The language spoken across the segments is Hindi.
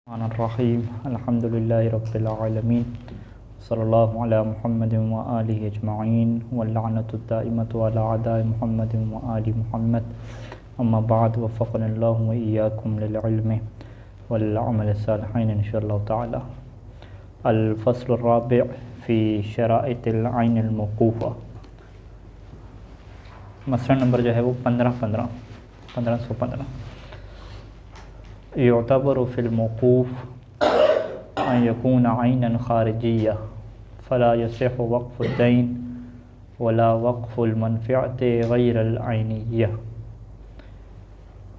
रहीम अल्हम्दुलिल्लाहि रब्बिल आलमीन सल्लल्लाहु अला मुहम्मदिन व आलिहि अजमाइन व लअनतु दाइमतु अला अदाइ मुहम्मदिन व आलि मुहम्मद अम्मा बाद वफ़क़नल्लाहु व इय्याकुम लिल इल्मि वल अमल सालिहीन इंशाअल्लाह ताला। अल फ़स्लुर राबि फ़ी शराइतिल ऐनिल मौक़ूफ़ा। मसला नंबर जो है वो 1515 युअतबरु फ़िल मौक़ूफ़ अन यकून ऐनन ख़ारिजिय्या फ़ला यसिह्हु वक़्फ़ुद्दैन वला वक़्फ़ुल मनफ़अति ग़ैरल ऐनिय्या।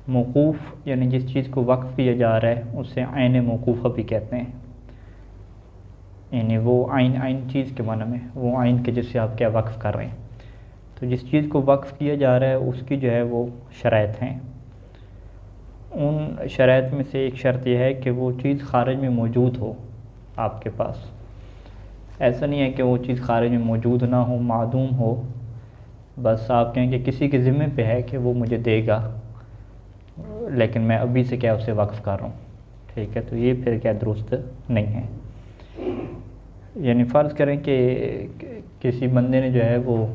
मौक़ूफ़ यानी जिस चीज़ को वक्फ़ किया जा रहा है उसे ऐन मौक़ूफ़ा भी कहते हैं। यानी वो ऐन चीज़ के माने में वो ऐन के जिससे आप क्या वक्फ़ कर रहे हैं। तो जिस चीज़ को वक्फ़ किया जा रहा है उसकी जो है वो शराइत हैं। उन शराइत में से एक शर्त यह है कि वो चीज़ ख़ारिज में मौजूद हो आपके पास। ऐसा नहीं है कि वो चीज़ ख़ारिज में मौजूद ना हो, मादूम हो, बस आप कहें कि किसी के ज़िम्मे पे है कि वो मुझे देगा लेकिन मैं अभी से क्या उसे वक्फ़ कर रहा हूँ, ठीक है। तो ये फिर क्या दुरुस्त नहीं है। यानी फ़र्ज़ करें कि किसी बंदे ने जो है वो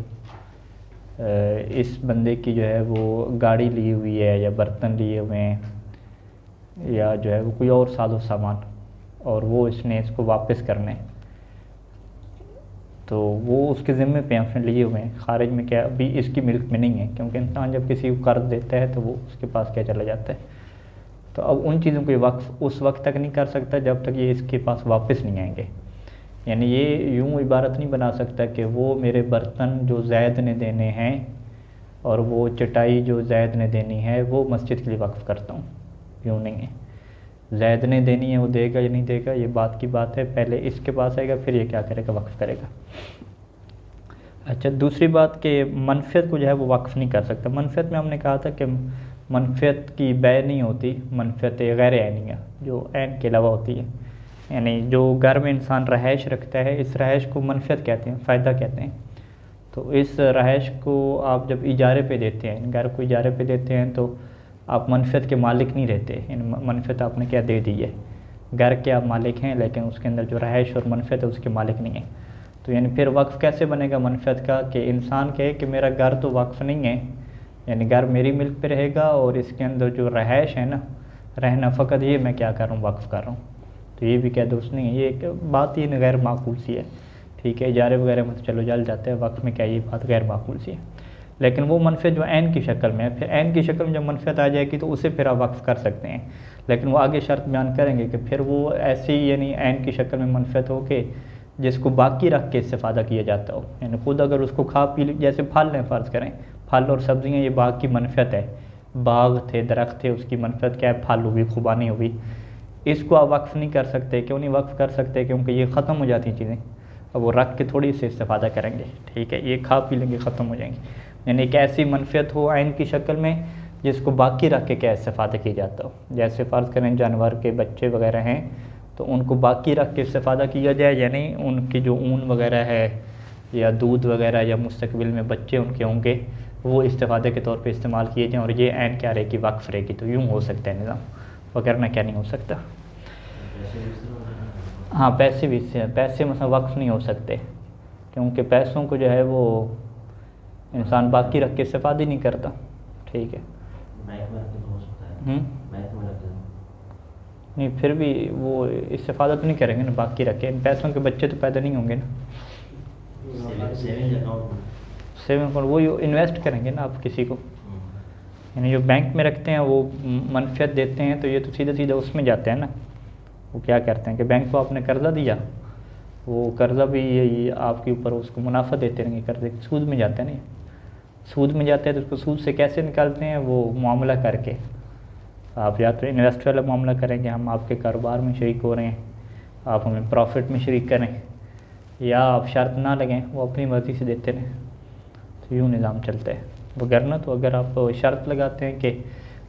इस बंदे की जो है वो गाड़ी ली हुई है या बर्तन लिए हुए हैं या जो है वो कोई और साजो सामान, और वो इसने इसको वापस करने, तो वो उसके ज़िम्मे पे उसने लिए हुए हैं, ख़ारिज में क्या अभी इसकी मिल्क में नहीं है, क्योंकि इंसान जब किसी को कर्ज देता है तो वो उसके पास क्या चला जाता है। तो अब उन चीज़ों को वक्फ़ उस वक्त तक नहीं कर सकता जब तक ये इसके पास वापस नहीं आएंगे। यानी ये यूँ इबारत नहीं बना सकता कि वो मेरे बर्तन जो ज़ैद ने देने हैं और वो चटाई जो ज़ैद ने देनी है वो मस्जिद के लिए वक्फ़ करता हूँ, यूँ नहीं है। ज़ैद ने देनी है वो देगा या नहीं देगा ये बात की बात है, पहले इसके पास आएगा फिर ये क्या करेगा, वक्फ़ करेगा। अच्छा, दूसरी बात कि मनफ़ियत को जो है वो वक्फ़ नहीं कर सकता। मनफ़ियत में हमने कहा था कि मनफ़ियत की बै नहीं होती, मनफ़ियत गैर ऐनिया जो ऐन के अलावा होती है। यानी जो घर में इंसान रहायश रखता है इस रहायश को मनफ़ियत कहते हैं, फ़ायदा कहते हैं। तो इस रहायश को आप जब इजारे पे देते हैं, घर को इजारे पे देते हैं तो आप मनफ़ियत के मालिक नहीं रहते। मनफ़ियत आपने क्या दे दी है, घर के आप मालिक हैं लेकिन उसके अंदर जो रहायश और मनफ़ियत है उसके मालिक नहीं है। तो यानी फिर वक्फ़ कैसे बनेगा मनफ़ियत का कि इंसान कहे कि मेरा घर तो वक्फ़ नहीं है, यानी घर मेरी मिल्क पे रहेगा और इसके अंदर जो रहायश है ना, रहना फ़कत ये मैं क्या कर रहा हूँ, वक्फ़ कर रहा हूँ। तो ये भी क्या दुरुस्त नहीं है, ये एक बात ही गैर माकूल सी है, ठीक है। इजारे वगैरह में तो चलो जल जाते हैं, वक्त में क्या ये बात गैर माकूल सी है। लेकिन वो मनफ़ियत जो ऐन की शक्ल में है, फिर ऐन की शक्ल में जब मनफ़ियत आ जाएगी तो उसे फिर आप वक्फ़ कर सकते हैं। लेकिन वो आगे शर्त बयान करेंगे कि फिर वो ऐसी यानी ऐन की शक्ल में मनफ़ियत हो के जिसको बाकी रख के इस्तेफ़ादा किया जाता हो। यानी खुद अगर उसको खा पी, जैसे फल लें, फ़र्ज़ करें फल और सब्ज़ियाँ ये बाग की मनफ़ियत है, बाग थे, दरख्त थे, उसकी मनफ़ियत क्या है, फल हुई, खुबानी हुई, इसको आप वक्फ़ नहीं कर सकते। क्यों नहीं वक्फ़ कर सकते, क्योंकि ये ख़त्म हो जाती हैं चीज़ें, अब वो रख के थोड़ी से इस्तेफ़ादा करेंगे, ठीक है। ये खा पी लेंगे, ख़त्म हो जाएंगी। यानी एक ऐसी मनफ़ियत हो ऐन की शक्ल में जिसको बाकी रख के क्या इस्तेफ़ादा किया जाता हो। जैसे फ़र्ज़ करें जानवर के बच्चे वगैरह हैं तो उनको बाकी रख के इस्तेफ़ादा किया जाए, यानी उनकी जो ऊन वगैरह है या दूध वगैरह या मुस्तकबिल में बच्चे उनके होंगे वो इस्तेफ़ादे के तौर पर इस्तेमाल किए जाएँ और ये ऐन क्या रहेगी, वक्फ़ रहेगी। तो यूँ हो सकता है निज़ाम, वगैरह क्या नहीं हो सकता। हाँ, पैसे भी इससे, पैसे मतलब वक्फ़ नहीं हो सकते क्योंकि पैसों को जो है वो इंसान बाकी रख के इस्तेफ़ादा नहीं करता, ठीक है। नहीं, फिर भी वो इस्तेफ़ादा तो नहीं करेंगे ना बाकी रख के, इन पैसों के बच्चे तो पैदा नहीं होंगे ना। सेविंग अकाउंट वो इन्वेस्ट करेंगे ना आप किसी को, यानी जो बैंक में रखते हैं वो मनफ़ियत देते हैं तो ये तो सीधे सीधे उसमें जाते हैं ना। वो क्या करते हैं कि बैंक को आपने कर्ज़ा दिया, वो कर्ज़ा भी यही आपके ऊपर उसको मुनाफा देते रहेंगे, कर्ज़े सूद में जाते हैं ना, सूद में जाते हैं। तो उसको सूद से कैसे निकालते हैं, वो मामला करके, आप या तो इन्वेस्ट वाला मामला करेंगे, हम आपके कारोबार में शरीक हो रहे हैं, आप हमें प्रॉफिट में शरीक करें, या आप शर्त ना लगें, वो अपनी मर्ज़ी से देते रहें। तो यूँ निज़ाम चलता है। वगरना तो अगर आप शर्त लगाते हैं कि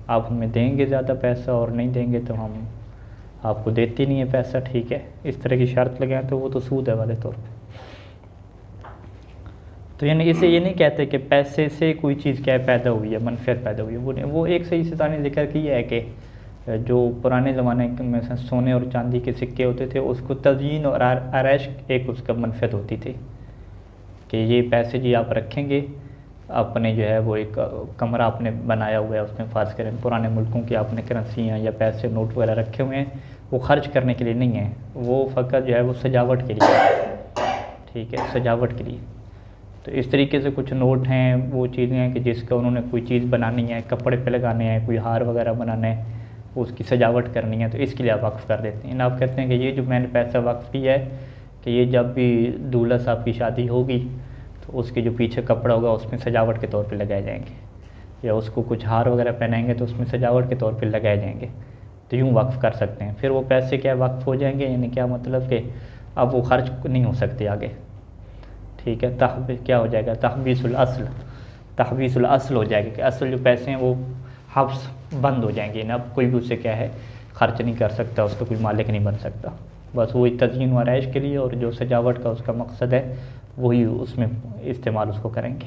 आप हमें देंगे ज़्यादा पैसा और नहीं देंगे तो हम आपको देती नहीं है पैसा, ठीक है, इस तरह की शर्त लगाएं तो वो तो सूद है वाले तौर पे। तो यानी इसे ये नहीं कहते कि पैसे से कोई चीज़ क्या पैदा हुई है, मनफ़ियत पैदा हुई है, वो एक सही सिताने जिक्र किया है कि जो पुराने ज़माने में सोने और चांदी के सिक्के होते थे, उसको तज़यीन और आरैश एक उसका मनफ़ियत होती थी कि ये पैसे जी आप रखेंगे अपने, जो है वो एक कमरा आपने बनाया हुआ है उसमें, फ़र्ज़ करें पुराने मुल्कों की आपने करेंसियाँ या पैसे नोट वगैरह रखे हुए हैं, वो ख़र्च करने के लिए नहीं है, वो फ़कत जो है वो सजावट के लिए, ठीक है, सजावट के लिए। तो इस तरीके से कुछ नोट हैं, वो चीज़ें हैं कि जिसका उन्होंने कोई चीज़ बनानी है, कपड़े पे लगाने हैं, कोई हार वगैरह बनाना है, उसकी सजावट करनी है, तो इसके लिए आप वक्फ़ कर देते हैं। आप कहते हैं कि ये जो मैंने पैसा वक्फ़ किया है कि ये जब भी दूल्हा साहब की शादी होगी तो उसके जो पीछे कपड़ा होगा उसमें सजावट के तौर पे लगाए जाएंगे, या उसको कुछ हार वगैरह पहनाएंगे तो उसमें सजावट के तौर पे लगाए जाएंगे, तो यूँ वक्फ़ कर सकते हैं। फिर वो पैसे क्या वक्फ़ हो जाएंगे, यानी क्या मतलब कि अब वो खर्च नहीं हो सकते आगे, ठीक है। क्या हो जाएगा, तहबीसुल असल हो जाएगा कि असल जो पैसे हैं वो हब्स बंद हो जाएंगे ना, अब कोई भी उससे क्या है खर्च नहीं कर सकता, उसका कोई मालिक नहीं बन सकता, बस वही तज़यीन व आरैश के लिए और जो सजावट का उसका मकसद है वही उसमें इस्तेमाल उसको करेंगे।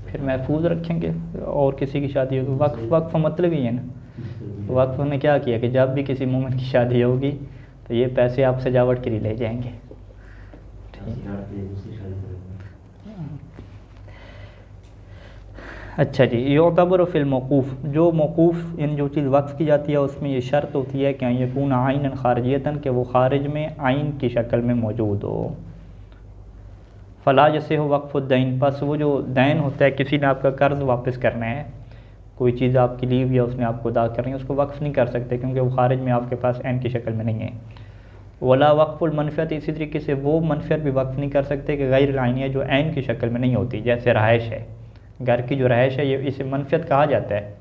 फिर महफूज रखेंगे, और किसी की शादी होगी, वक्फ़ मतलब ही है ना, वक्फ़ ने क्या किया कि जब भी किसी मोमिन की शादी होगी तो ये पैसे आप सजावट के लिए ले जाएंगे, अच्छा जी। युतबर फ़िल मौक़ूफ़, जो मौक़ूफ़ इन जो चीज़ वक्फ़ की जाती है उसमें ये शर्त होती है कि यकून आइनन ख़ारिजतन, के वो ख़ारिज में आइन की शक्ल में मौजूद हो। फ़ला जैसे हो वक्फ़ुद्दैन, बस वो जो दैन होता है, किसी ने आपका कर्ज़ वापस करना है, कोई चीज़ आपकी ली हुई है उसने आपको अदा करनी है, उसको वक्फ़ नहीं कर सकते क्योंकि वो ख़ारिज में आपके पास ऐन की शक्ल में नहीं है। वला वक्फ़ुल मनफ़ियत, इसी तरीके से वो मनफ़ियत भी वक्फ़ नहीं कर सकते कि गैर आइनिया जो ऐन की शक्ल में नहीं होती, जैसे रहाइश है, घर की जो रहाइश है ये इसे मनफ़ियत कहा जाता है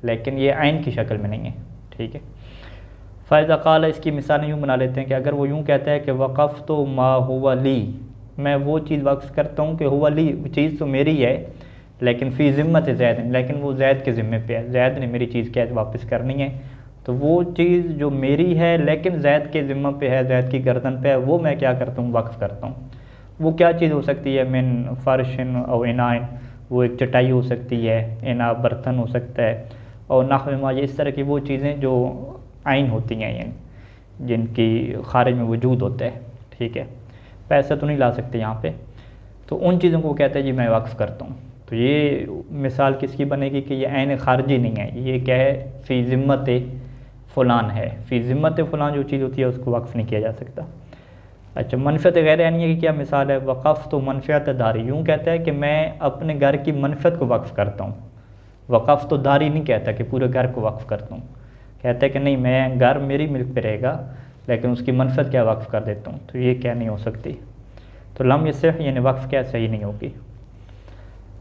लेकिन ये ऐन की शक्ल में नहीं है, ठीक है। फ़ायदा क़ाल, इसकी मिसाल यूँ बना लेते हैं कि अगर वो यूँ कहता है कि वक़फ़ तो मा हुवा ली, मैं वो चीज़ वक्फ़ करता हूँ कि हुवा ली, चीज़ तो मेरी है लेकिन फ़ी ज़िम्मत ज़ैद, लेकिन वो ज़ैद के ज़िम्मे पे है, ज़ैद ने मेरी चीज़ क्या वापस करनी है, तो वो चीज़ जो मेरी है लेकिन ज़ैद के ज़िम्मा पे है, ज़ैद की गर्दन पे है, वो मैं क्या करता हूँ वक्फ़ करता हूँ। वो क्या चीज़ हो सकती है, मिन फ़र्शिन और इनाइन, वो एक चटाई हो सकती है, इना बर्तन हो सकता है, और नाहमा, इस तरह की वो चीज़ें जो आइन होती हैं यानी जिनकी खारिज में वजूद होता है, ठीक है। पैसा तो नहीं ला सकते यहाँ पे, तो उन चीज़ों को कहते हैं जी मैं वक्फ़ करता हूँ। तो ये मिसाल किसकी बनेगी कि ये ऐन खारजी नहीं है, ये क्या है, फ़ी ज़िम्मत फ़लान है, फ़ी ज़िम्मत फ़लान जो चीज़ होती है उसको वक्फ़ नहीं किया जा सकता। अच्छा, मनफ़ियत गैर ऐनिया की क्या मिसाल है, वक़फ़ तो मनफ़ियत दारी, यूँ कहता है कि मैं अपने घर की मनफ़ियत को वक्फ़ करता हूँ। वक़फ़ तो दारी नहीं कहता कि पूरे घर को वक्फ़ करता हूँ, कहता है कि नहीं, मैं घर मेरी मिल्क पे रहेगा लेकिन उसकी मनफ़ियत क्या वक्फ़ कर देता हूँ, तो ये क्या नहीं हो सकती। तो लम यसह यानी वक्फ़ क्या सही नहीं होगी।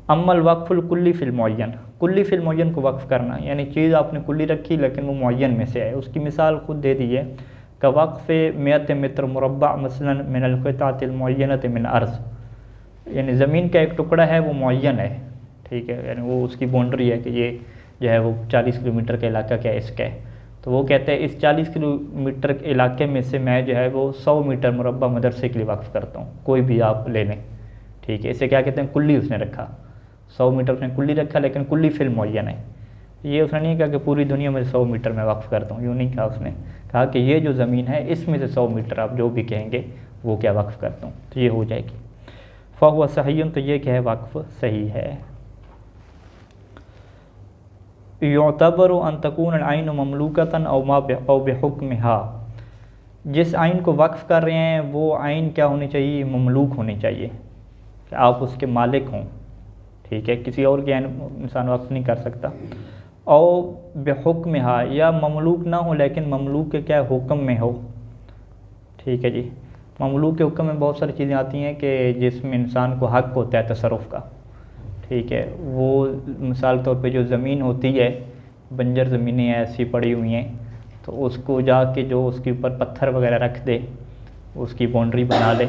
अम्मल वक्फ़ुल कुल्ली फ़िल मुअय्यन, कुल्ली फ़िल मुअय्यन को वक्फ़ करना, यानी चीज़ आपने कुल्ली रखी लेकिन वो मुअय्यन में से है, उसकी मिसाल खुद दे दी है का वक़्फ़ मियत मित्र मुरब्बा मसलन मिनल क़ितातिल मुअय्यनत मिन अर्ज़, यानी ज़मीन का एक टुकड़ा है वो मुअय्यन है, ठीक है, यानी वो उसकी बाउंड्री है कि ये जो है वो 40 किलोमीटर का इलाका क्या है इसका है, तो वो कहते हैं इस 40 किलोमीटर के इलाके में से मैं जो है वो 100 मीटर मुरब्बा मदरसे के लिए वक्फ़ करता हूँ, कोई भी आप ले लें, ठीक है। इसे क्या कहते हैं, कुल्ली उसने रखा, 100 मीटर उसने कुल्ली रखा लेकिन कुल्ली फ़िल मुअय्यन है। ये उसने नहीं कहा कि पूरी दुनिया में 100 मीटर में वक्फ़ करता हूँ, यूँ नहीं कहा, उसने कहा कि ये जो ज़मीन है इसमें से 100 मीटर आप जो भी कहेंगे वो क्या वक्फ़ करता हूँ, तो ये हो जाएगी। फ़हुवा सहीयुन, तो ये क्या है, वक्फ़ सही है। युतबर अन तकून आइन ममलूकतन औ बिहुक्मिहा, जिस आइन को वक्फ़ कर रहे हैं वो आइन क्या होनी चाहिए, ममलूक होनी चाहिए, कि आप उसके मालिक हों, ठीक है, किसी और के आइन इंसान वक्फ़ नहीं कर सकता। और बेहुक्मिहा, या ममलूक ना हो लेकिन ममलूक के क्या हुक्म में हो, ठीक है जी। ममलूक के हुक्म में बहुत सारी चीज़ें आती हैं कि जिसमें इंसान को हक़ होता है तसर्रुफ़ का, ठीक है। वो मिसाल तौर पे जो ज़मीन होती है, बंजर ज़मीनें ऐसी पड़ी हुई हैं, तो उसको जाके जो उसके ऊपर पत्थर वगैरह रख दे, उसकी बाउंड्री बना ले,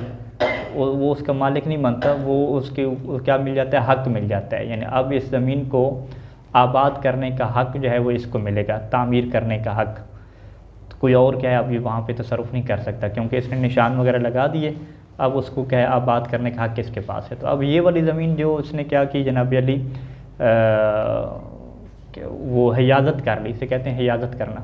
वो उसका मालिक नहीं बनता, वो उसके क्या मिल जाता है, हक़ मिल जाता है, यानी अब इस ज़मीन को आबाद करने का हक़ जो है वो इसको मिलेगा, तामीर करने का हक़, तो कोई और क्या है अभी वहाँ पे तसर्रुफ़ नहीं कर सकता क्योंकि इसने निशान वगैरह लगा दिए, अब उसको क्या है आबाद करने का हक़ किसके पास है। तो अब ये वाली ज़मीन जो उसने क्या की जनाब अली वो हियाज़त कर ली, इसे कहते हैं हियाज़त करना,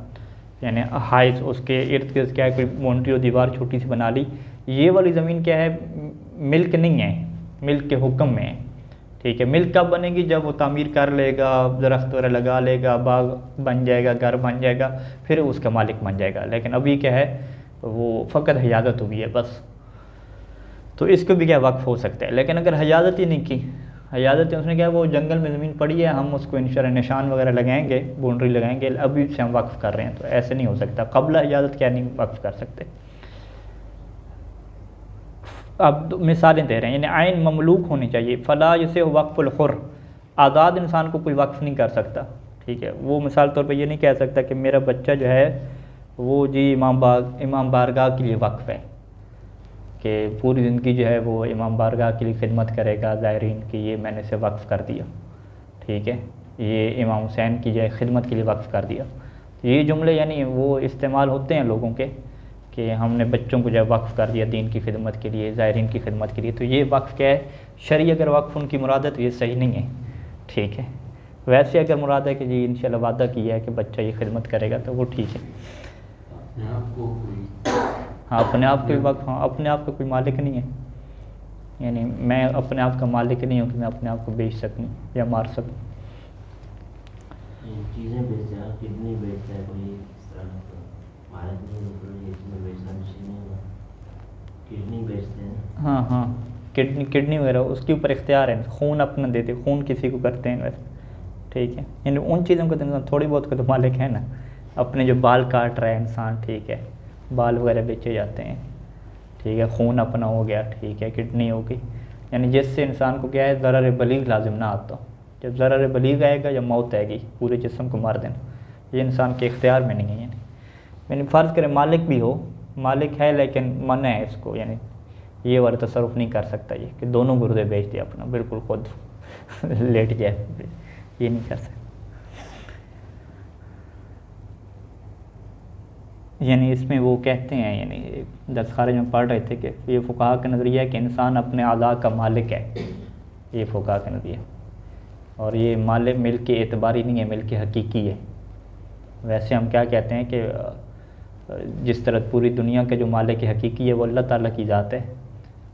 यानी हाइस उसके इर्द गिर्द क्या है कोई बाउंड्री और दीवार छोटी सी बना ली। ये वाली ज़मीन क्या है मिल्क नहीं है, मिल्क के हुक्म में है। ठीक है, मिल्क कब बनेगी, जब वो तामीर कर लेगा, दरख्त वगैरह लगा लेगा, बाग बन जाएगा, घर बन जाएगा, फिर उसका मालिक बन जाएगा। लेकिन अभी क्या है वो फ़कत हियाज़त हुई है बस। तो इसको भी क्या वक्फ हो सकता है। लेकिन अगर हियाज़त ही नहीं की, हियाज़त उसने क्या वो जंगल में ज़मीन पड़ी है, हम उसको इंशाअल्लाह निशान वगैरह लगाएंगे, बाउंड्री लगाएंगे, अभी से हम वक्फ़ कर रहे हैं, तो ऐसे नहीं हो सकता। क़ब्ल हियाज़त क्या नहीं वक्फ़ कर सकते। अब तो मिसालें दे रहे हैं, यानी आइन ममलूक होनी चाहिए। फ़ला जैसे वक्फ़ुल हुर, आज़ाद इंसान को कोई वक्फ़ नहीं कर सकता। ठीक है, वो मिसाल तौर पे ये नहीं कह सकता कि मेरा बच्चा जो है वो जी इमाम बारगाह के लिए वक्फ़ है, कि पूरी ज़िंदगी जो है वो इमाम बारगाह के लिए खिदमत करेगा ज़ायरीन की, ये मैंने से वक्फ़ कर दिया। ठीक है, ये इमाम हुसैन की जो है खिदमत के लिए वक्फ़ कर दिया। तो ये जुमले यानी वो इस्तेमाल होते हैं लोगों के कि हमने बच्चों को जो है वक्फ़ कर दिया दीन की खिदमत के लिए, ज़ायरीन की खिदमत के लिए। तो ये वक्फ़ क्या है, शरई अगर वक्फ़ उनकी मुराद है तो ये सही नहीं है। ठीक है, वैसे अगर मुराद है कि जी इंशाल्लाह वादा किया है कि बच्चा ये खिदमत करेगा तो वो ठीक है। हाँ, अपने आप के वक्त, हाँ अपने आप का कोई मालिक नहीं है, यानी मैं अपने आप का मालिक नहीं हूँ कि मैं अपने आप को बेच सकूँ या मार सकूँ। चीज़ें बेचते हैं, किडनी बेचते हैं कोई इस तरह का मालिक नहीं, तो ये चीज़ें बेचना नहीं होगा, किडनी बेचते हैं। हाँ हाँ, किडनी वगैरह उसके ऊपर इख्तियार है, खून अपना देते, खून किसी को करते हैं वैसे। ठीक है, यानी उन चीज़ों को तो थोड़ी बहुत का तो मालिक है ना। अपने जो बाल काट रहा है इंसान, ठीक है, बाल वगैरह बेचे जाते हैं। ठीक है, खून अपना हो गया, ठीक है, किडनी हो गई, यानी जिससे इंसान को क्या है ज़रर बलीग लाजिम ना आता। जब ज़रर बलीग आएगा या मौत आएगी, पूरे जिस्म को मार देना, ये इंसान के इख्तियार में नहीं है। यानी फ़र्ज़ करें मालिक भी हो, मालिक है लेकिन मना है इसको, यानी ये वाला तसरुफ़ नहीं कर सकता ये कि दोनों गुर्दे बेच दिए अपना, बिल्कुल खुद लेट जाए, ये नहीं कर सकता। यानी इसमें वो कहते हैं, यानी दस खारिज में पढ़ रहे थे कि ये फ़ुक़हा का नज़रिया है कि इंसान अपने आज़ा का मालिक है, ये फ़ुक़हा का नज़रिया। और ये मालिक मिल्क एतबारी नहीं है, मिल्क हकीकी है। वैसे हम क्या कहते हैं कि जिस तरह पूरी दुनिया के जो मालिक हकीकी है वो अल्लाह ताला की ज़ात है,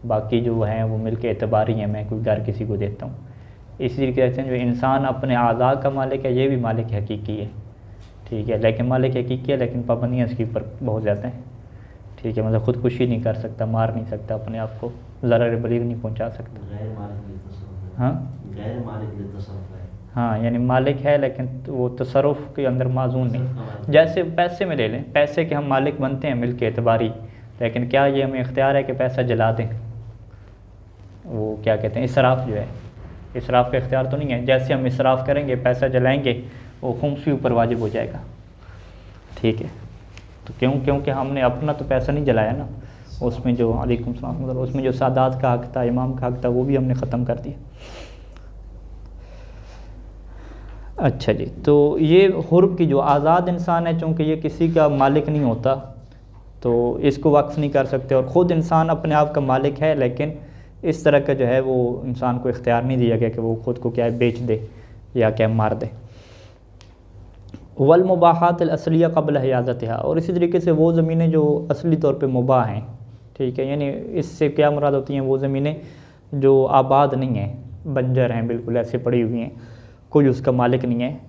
बाकी जो हैं वो मिल्क एतबारी हैं, मैं कोई घर किसी को देता हूँ। इसी कहते हैं जो इंसान अपने आज़ा का मालिक है, ये भी मालिक हकीकी है। ठीक है, लेकिन मालिक हकीकी है लेकिन पाबंदियाँ इसके ऊपर बहुत ज़्यादा हैं। ठीक है, मतलब ख़ुदकुशी नहीं कर सकता, मार नहीं सकता अपने आप को, ज़रर बलीग नहीं पहुंचा सकता। हाँ, यानी मालिक है लेकिन वो तसरुफ़ के अंदर माजून नहीं। जैसे पैसे में ले लें, पैसे के हम मालिक बनते हैं मिल्क एतबारी, लेकिन क्या ये हमें इख्तियार है कि पैसा जला दें? वो क्या कहते हैं इसराफ़ जो है, इसराफ़ का इख्तियार तो नहीं है। जैसे हम इसराफ़ करेंगे, पैसा जलाएंगे, वो खुम्स भी ऊपर वाजिब हो जाएगा। ठीक है, तो क्योंकि हमने अपना तो पैसा नहीं जलाया ना, उसमें जो अलैकुम सलाम, उसमें जो सादात का हक़ था, इमाम का हक़ था, वो भी हमने ख़त्म कर दिया। अच्छा जी, तो ये हुर्ब की जो आज़ाद इंसान है, चूँकि ये किसी का मालिक नहीं होता तो इसको वक्फ़ नहीं कर सकते, और ख़ुद इंसान अपने आप का मालिक है, लेकिन इस तरह का जो है वो इंसान को इख्तियार नहीं दिया गया कि वो ख़ुद को क्या है बेच दे या क्या मार दे। वल मुबाहात असलिया क़ब्ल हियाज़तिहा, और इसी तरीके से वो ज़मीनें जो असली तौर पे मुबाह हैं, ठीक है, यानी इससे क्या मुराद होती हैं, वो ज़मीनें जो आबाद नहीं हैं, बंजर हैं, बिल्कुल ऐसे पड़ी हुई हैं, कोई उसका मालिक नहीं है।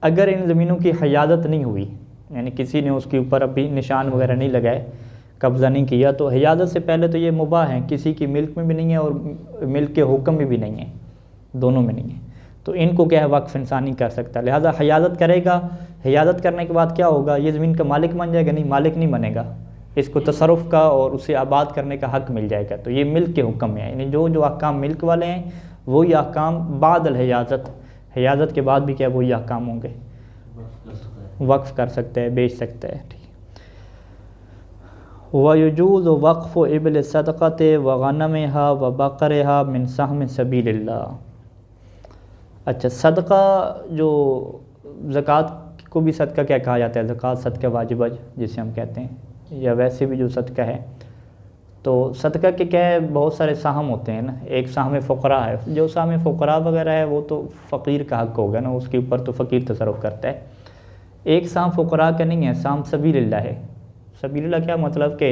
अगर इन ज़मीनों की हियाज़त नहीं हुई, यानी किसी ने उसके ऊपर अभी निशान वगैरह नहीं लगाए, कब्ज़ा नहीं किया, तो हियाज़त से पहले तो ये मुबाह हैं, किसी की मिल्क में भी नहीं है और मिल्क के हुक्म में भी नहीं है, दोनों में नहीं है। तो इनको क्या है वक्फ़ इंसान नहीं कर सकता, लिहाजा हियाज़त करेगा। हियाज़त करने के बाद क्या होगा, ये ज़मीन का मालिक बन जाएगा? नहीं, मालिक नहीं बनेगा, इसको तसरुफ़ का और उसे आबाद करने का हक़ मिल जाएगा। तो ये मिल्क के हुक्म में है, यानी जो जो अहकाम मिल्क वाले हैं वही अहकाम बादल हियाज़त, हियाज़त के बाद भी क्या वही अहकाम होंगे, वक्फ़ कर सकते हैं, बेच सकते हैं। ठीक, वयजूज़ वक़्फ़ इबल सदक़त व गनमहा व बक़रहा मिन सहम सबीलिल्लाह। अच्छा, सदका जो ज़कात को भी सदका क्या कहा जाता है, ज़कात सदका वाजिबा जिसे हम कहते हैं, या वैसे भी जो सदका है तो सदका के क्या है, बहुत सारे साहम होते हैं ना। एक साहम फ़ुकरा है, जो साहम फ़ुकरा वगैरह है वो तो फ़कीर का हक़ होगा ना, उसके ऊपर तो फ़कीर तसर्रुफ़ करता है। एक साहम फ़ुकरा का नहीं है, साहम सबीलिल्लाह है। सबीलिल्लाह क्या मतलब कि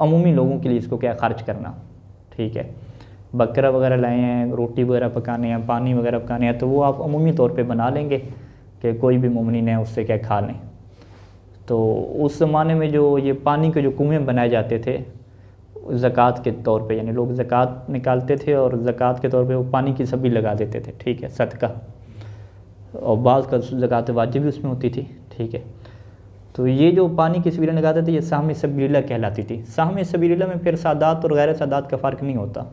अमूमी लोगों के लिए इसको क्या खर्च करना, ठीक है। बकरा वगैरह लाए हैं, रोटी वगैरह पकाने हैं, पानी वगैरह पकाने हैं, तो वो आप अमूमी तौर पे बना लेंगे कि कोई भी मोमिन है उससे क्या खा लें। तो उस ज़माने में जो ये पानी के जो कुएँ बनाए जाते थे ज़कात के तौर पे, यानी लोग ज़कात निकालते थे और ज़कात के तौर पे वो पानी की सब्ज़ी लगा देते थे, ठीक है, सदका। और बाज़ का ज़कात वाजिब भी उसमें होती थी, ठीक है। तो ये जो पानी की सब्ज़ी लगाते थे ये साहम सबीलिल्लाह कहलाती थी। साहम सबीलिल्लाह में फिर सादात और गैर सादात का फ़र्क नहीं होता,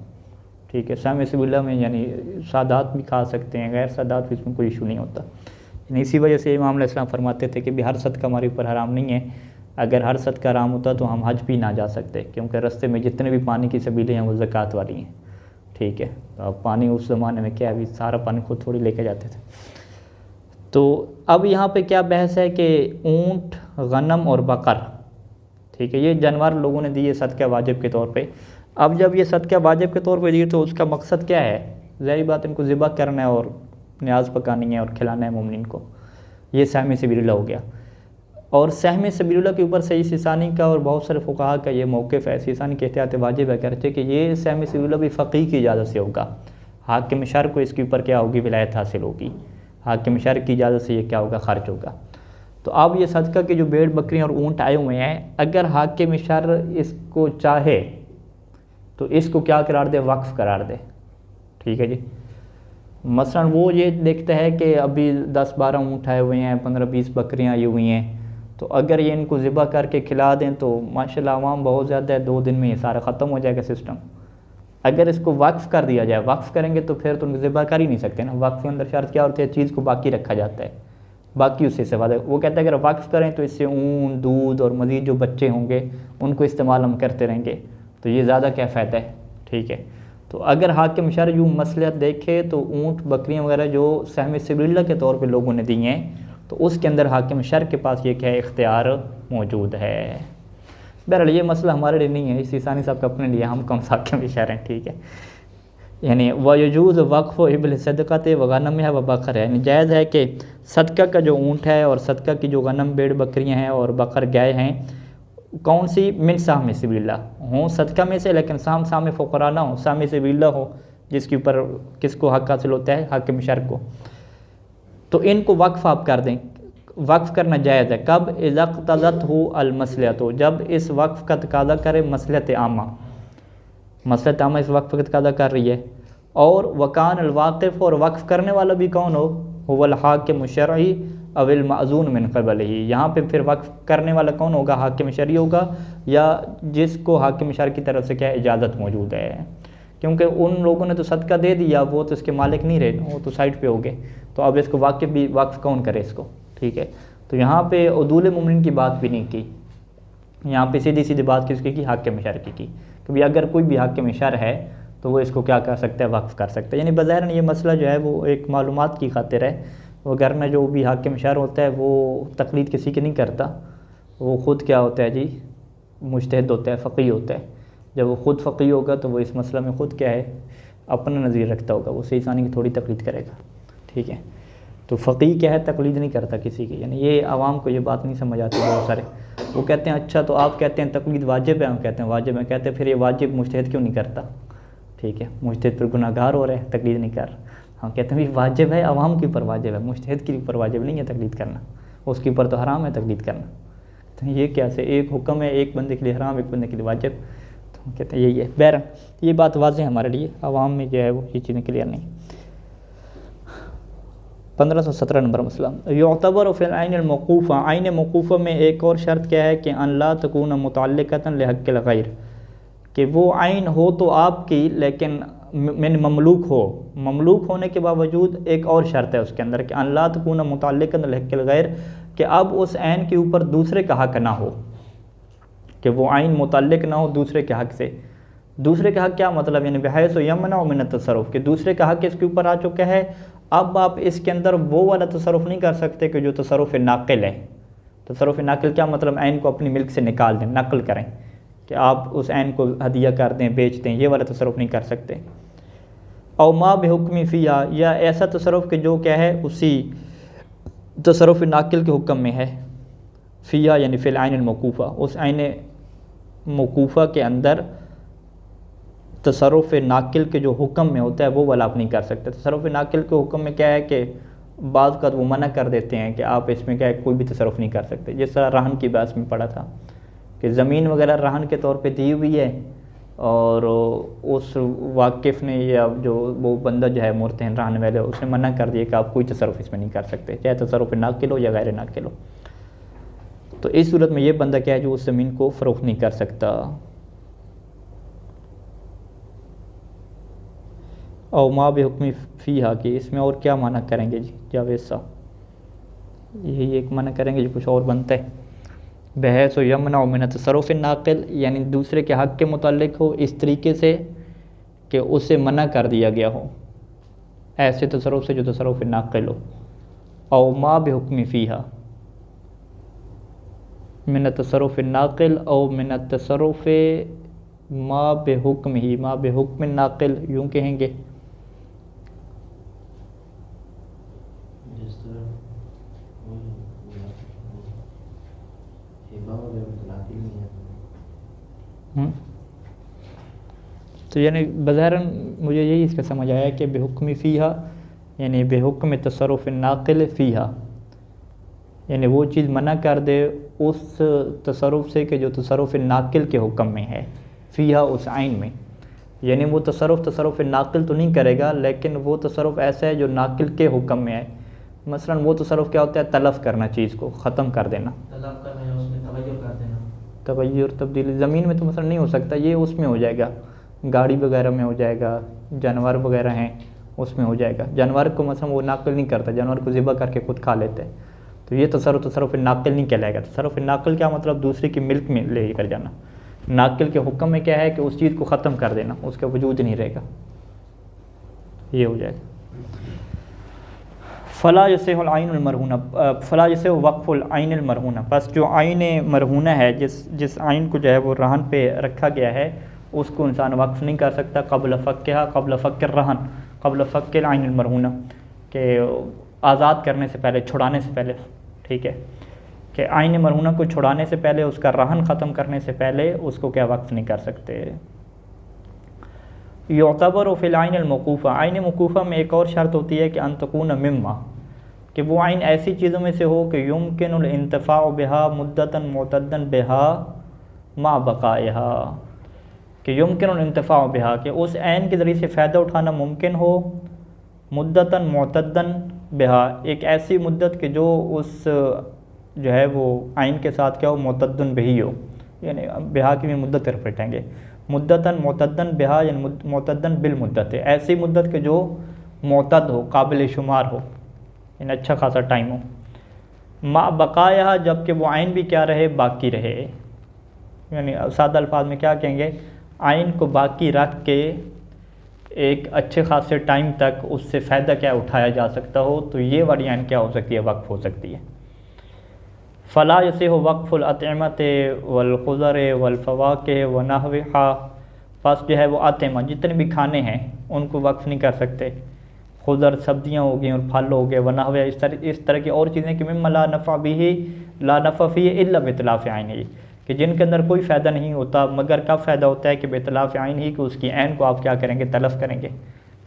ठीक है। साहम सबीलिल्लाह में यानी सादात भी खा सकते हैं, गैर सादात भी, इसमें कोई इशू नहीं होता। यानी इसी वजह से इमाम अलैहिस्सलाम फरमाते थे कि भी हर सदका हमारे ऊपर हराम नहीं है। अगर हर सदका हराम होता तो हम हज भी ना जा सकते, क्योंकि रास्ते में जितने भी पानी की सबीलें हैं वो ज़कात वाली हैं, ठीक है। तो अब पानी उस ज़माने में क्या है, अभी सारा पानी खुद थोड़ी लेके जाते थे। तो अब यहाँ पे क्या बहस है कि ऊँट, गनम और बकर, ठीक है, ये जानवर लोगों ने दिए सदका वाजिब के तौर पे। अब जब ये सदका वाजिब के तौर पे दिए तो उसका मकसद क्या है, ज़ाहिर बात इनको ज़िबा करना है और न्याज पकानी है और खिलाना है मोमिन को। ये सहम सबीलिल्लाह हो गया। और सहम सबीलिल्लाह के ऊपर सही सीसानी का और बहुत सारे फ़ुक़हा का ये मौक़िफ़ है, सीसानी के एहतियात वाजिब है, कहते हैं कि ये सहम सबीलिल्लाह भी फ़क़ीह की इजाज़त से होगा। हाकिम शर को इसके ऊपर क्या होगी, विलायत हासिल होगी। हाकिम शर की इजाज़त से ये क्या होगा, ख़र्च होगा। तो अब ये सदका के जो भेड़ बकरियाँ और ऊँट आए हुए हैं, अगर हाकिम शर इसको चाहे तो इसको क्या करार दे, वक्फ़ करार दे, ठीक है जी। मसलन वो ये देखता है कि अभी 10-12 ऊँट आए हुए हैं, 15-20 बकरियाँ आई हुई हैं, तो अगर ये इनको ज़िबा करके खिला दें तो माशाल्लाह अवाम बहुत ज़्यादा है, 2 दिन में ये सारा ख़त्म हो जाएगा सिस्टम। अगर इसको वक्फ़ कर दिया जाए, वक्फ़ करेंगे तो फिर तो उनको ज़िबा कर ही नहीं सकते ना। वक्फ़ के अंदर शर्त क्या होती है, चीज़ को बाकी रखा जाता है, बाकी उससे इस्तेमाल। वो कहता है अगर वक्फ़ करें तो इससे ऊन, दूध और मज़ीद जो बच्चे होंगे उनको इस्तेमाल हम करते रहेंगे, तो ये ज़्यादा क्या फ़ायदा है, ठीक है। तो अगर हाकिम शर यूँ मसलहत देखे तो ऊँट बकरियाँ वगैरह जो सहम सबीलिल्लाह के तौर पे लोगों ने दी हैं, तो उसके अंदर हाकिम शर के पास ये क्या है, इख्तियार मौजूद है। बहरहाल ये मसला हमारे लिए नहीं है, इस सीसानी साहब का अपने लिए, हम कौन सा हाकिम शर हैं, ठीक है। यानी वयजूज़ वक्फ़ इबल सदक़त व गनम है व बकर है, यानी जायज़ है कि सदका का जो ऊँट है और सदका की जो गनम भेड़ बकरियाँ हैं और बकर गाय हैं, कौन सी, मिन साहम सबीलिल्लाह हों, सदका में से, लेकिन साहम फ़ुक़रा ना हो, साहम सबीलिल्लाह हो, जिसके ऊपर किसको हक़ हासिल होता है, हाकिम शर को। तो इनको वक्फ़ आप कर दें। वक्फ़ करना जायज़ है कब, इज़ा क़तज़त हु अल मसलहत, जब इस वक्फ़ का तकाज़ा करे मसलहत आमा, मसलहत आमा इस वक्फ़ का तकाज़ा कर रही है। और वकान अल वाक़िफ़, और वक्फ़ करने वाला भी कौन हो, हुवल हाकिम शरई अविल माज़ून मिन क़बलिही, यहाँ पे फिर वक्फ़ करने वाला कौन होगा, हाकिम शरई होगा या जिसको हाकिम शर की तरफ से क्या इजाज़त मौजूद है। क्योंकि उन लोगों ने तो सदका दे दिया, वो तो इसके मालिक नहीं रहे, वो तो साइड पे हो गए, तो अब इसको वाक़िफ़ भी वक्फ़ कौन करे इसको, ठीक है। तो यहाँ पे उदूल मोमिन की बात भी नहीं की, यहाँ पे सीधी सीधी बात किसकी की, हाकिम शर की कि अगर कोई भी हाकिम शर है तो वो इसको क्या कर सकता है, वक्फ़ कर सकता है। यानी बज़ाहिर ये मसला जो है वो एक मालूमात की खातिर है, वगरना जो भी हाकिम शर होता है वो तक़लीद किसी की नहीं करता, वो ख़ुद क्या होता है जी, मुज्तहिद होता है, फ़क़ीह होता है। जब वो ख़ुद फ़क़ीह होगा तो वो इस मसला में ख़ुद क्या है, अपना नज़ीर रखता होगा, वो सीसानी की थोड़ी तक़लीद करेगा, ठीक है। तो फ़क़ीह क्या है, तक़लीद नहीं करता किसी की। यानी ये आवाम को ये बात नहीं समझ आती बहुत सारे, वो कहते हैं अच्छा तो आप कहते हैं तक़लीद वाजिब है, हम कहते हैं वाजिब है, कहते हैं फिर ये वाजिब मुज्तहिद क्यों नहीं करता, ठीक है। मुज्तहिद फिर गुनाहगार हो रहे हैं, तक़लीद नहीं कर, हम कहते हैं वाजिब है, आवाम के ऊपर वाजिब है, मुज्तहिद के ऊपर वाजिब नहीं है तक़लीद करना, उसके ऊपर तो हराम है तक़लीद करना। तो ये क्या से एक हुक्म है, एक बंदे के लिए हराम, एक बंदे के लिए वाजिब, तो हम कहते हैं यही है। बहरहाल ये बात वाज़ेह है हमारे लिए, आवाम में जो है वो ये चीज़ें क्लियर नहीं। 1517 नंबर मसला, युतबर फ़िल ऐन अल मौक़ूफ़ा, ऐन मौक़ूफ़ा में एक और शर्त क्या है कि अन ला तकून मुतअल्लिक़तन लिहक़्क़िल ग़ैर, कि वो आइन हो तो आपकी लेकिन मिन ममलूक हो, ममलूक होने के बावजूद एक और शर्त है उसके अंदर कि अन ला तकून मुतअल्लिक़तन लिहक़्क़िल ग़ैर, कि अब उस ऐन के ऊपर दूसरे का हक़ ना हो, कि वो आइन मुतअल्लिक़ ना हो दूसरे के हक़ से। दूसरे का हक़ क्या मतलब, यानी बहैस यमना मिन तसर्रुफ़, कि दूसरे का हक़ इसके ऊपर आ चुका है, अब आप इसके अंदर वो वाला तसर्रुफ़ नहीं कर सकते कि जो तसर्रुफ़ नाक़िल है। तसर्रुफ़ नाक़िल क्या मतलब, ऐन को अपनी मिल्क से निकाल दें, नक़ल करें, कि आप उस ऐन को हदिया कर दें, बेच दें, ये वाला तसरुफ़ नहीं कर सकते। और माँ बेहुक्मी फ़िया, या ऐसा तसरुफ़ कि जो क्या है उसी तसरुफ़ नाकिल के हुक्म में है। फ़िया यानी फ़िल ऐन मौकूफ़ा, उस ऐन मौकूफ़ा के अंदर तसरुफ़ नाकिल के जो हुक्म में होता है वो वाला आप नहीं कर सकते। तसरुफ़ नाकिल के हुक्म में क्या है कि बाज़ का वो मना कर देते हैं कि आप इसमें क्या है कोई भी तसरुफ़ नहीं कर सकते। जिस तरह रहन की बात में पड़ा था कि ज़मीन वगैरह रहन के तौर पे दी हुई है और उस वाकिफ़ ने या जो वो बंदा जो है मुर्तहन रहने वाले उसने मना कर दिया कि आप कोई तसरुफ़ इसमें नहीं कर सकते, चाहे तसरुफ़ नाकिल हो या गैर नाकिल हो। तो इस सूरत में ये बंदा क्या है जो उस ज़मीन को फ़रोख्त नहीं कर सकता। और माँ बेहुक्मी फ़ीहा की इसमें और क्या माना करेंगे जी जावेद साहब? यही एक माना करेंगे जो कुछ और बनता है। बहस व यमना मिन तसरुफ़ नाकिल, यानी दूसरे के हक़ के मुताल्लिक़ हो इस तरीके से कि उसे मना कर दिया गया हो, ऐसे तसरुफ़ से जो तसरुफ़ नाकिल हो। और माँ बेहुक्मी फ़ीहा मिन तसरुफ़ नाकिल और मिन तसरुफ़ माँ बेहुक्म ही, माँ बेहुक्म नाकिल यूँ कहेंगे। तो यानी बज़ाहिरन मुझे यही इसका समझ आया कि बेहुक्मी फ़ीहा यानी बेहुक्म तसरुफ़ नाकिल फ़ीहा, यानी वो चीज़ मना कर दे उस तसरुफ़ से कि जो तसरुफ़ नाकिल के हुक्म में है, फ़ीहा उस आइन में। यानी वो तसरुफ़ नाकिल तो नहीं करेगा, लेकिन वो तसरुफ़ ऐसा है जो नाकिल के हुक्म में है। मसलन वो तसरुफ़ क्या होता है, तलफ़ करना, चीज़ को ख़त्म कर देना, तलब करना या उसमें तवज्जुह कर देना। तग़य्युर तब्दीली ज़मीन में तो मसलन नहीं हो सकता, ये उसमें हो जाएगा, गाड़ी वगैरह में हो जाएगा, जानवर वगैरह हैं उसमें हो जाएगा। जानवर को मसलन वो नाकिल नहीं करता, जानवर को ज़िबा करके खुद खा लेते हैं, तो ये तसरुफ़ नाकिल नहीं कहलाएगा। तसरुफ़ नाकिल क्या मतलब, दूसरे की मिल्क में ले कर जाना। नाकिल के हुक्म में क्या है कि उस चीज़ को ख़त्म कर देना, उसका वजूद नहीं रहेगा, ये हो जाएगा। फ़ला यसिहुल आइनुल मरहूना, फ़ला यसिहु वक़्फ़ुल आइनिल मरहूना, बस जो आइन मरहूना है, जिस आइन को जो है वो रहन पे रखा गया है उसको इंसान वक्फ़ नहीं कर सकता क़ब्ल फ़क्र रहन, क़ब्ल फ़क्र आइनिल मरहूना, कि आज़ाद करने से पहले, छुड़ाने से पहले, ठीक है, कि आइन मरहूना को छुड़ाने से पहले, उसका रहन ख़त्म करने से पहले उसको क्या वक्फ़ नहीं कर सकते। युतबर फ़िल आइन मौकूफ़ा, आइन मौकूफ़ा में एक और शर्त होती है कि अन तकून मिम्मा, कि वो आइन ऐसी चीज़ों में से हो कि युमकिनुल इंतिफ़ाउ बिहा मुद्दतन मुतअद्दन बिहा मा बक़ाइहा, कि युमकिनुल इंतिफ़ाउ बिहा, कि उस ऐन के ज़रिए से फ़ायदा उठाना मुमकिन हो, मुद्दतन मुतअद्दन बिहा, एक ऐसी मुद्दत कि जो उस जो है वो आइन के साथ क्या हो, मुतअद्दन बिही हो, यानी बिहा की भी मुद्दत तरफ बैठेंगे। मुद्दतन मुतअद्दन बिहा यानी मुतअद्दन बिल मुद्दत है, ऐसी मुद्दत के जो मुतद हो, काबिल शुमार हो, यानी अच्छा खासा टाइम हो। मा बक़ाया, जबकि वो आइन भी क्या रहे, बाकी रहे, यानी सादा अल्फाज में क्या कहेंगे, आइन को बाकी रख के एक अच्छे खासे टाइम तक उससे फ़ायदा क्या उठाया जा सकता हो, तो ये वाली आइन क्या हो सकती है, वक्फ़ हो सकती है। फ़ला यसिहु वक़्फ़ुल अतइमत वल ख़ुज़र वल फ़वाकिह व नहविहा, बस जो है वो अतइमा जितने भी खाने हैं उनको वक्फ़ नहीं कर सकते, खुदर सब्जियाँ हो गई और फल हो गए, व नहवे इस तरह की और चीज़ें कि मिम्मा ला नफ़ा बिही ला नफ़ा फ़ीही इल्ला बितलाफ़ आइनिही, कि जिनके अंदर कोई फ़ायदा नहीं होता मगर कब फ़ायदा होता है कि बितलाफ़ आइनिही, कि उसकी ऐन को आप क्या करेंगे, तलफ़ करेंगे।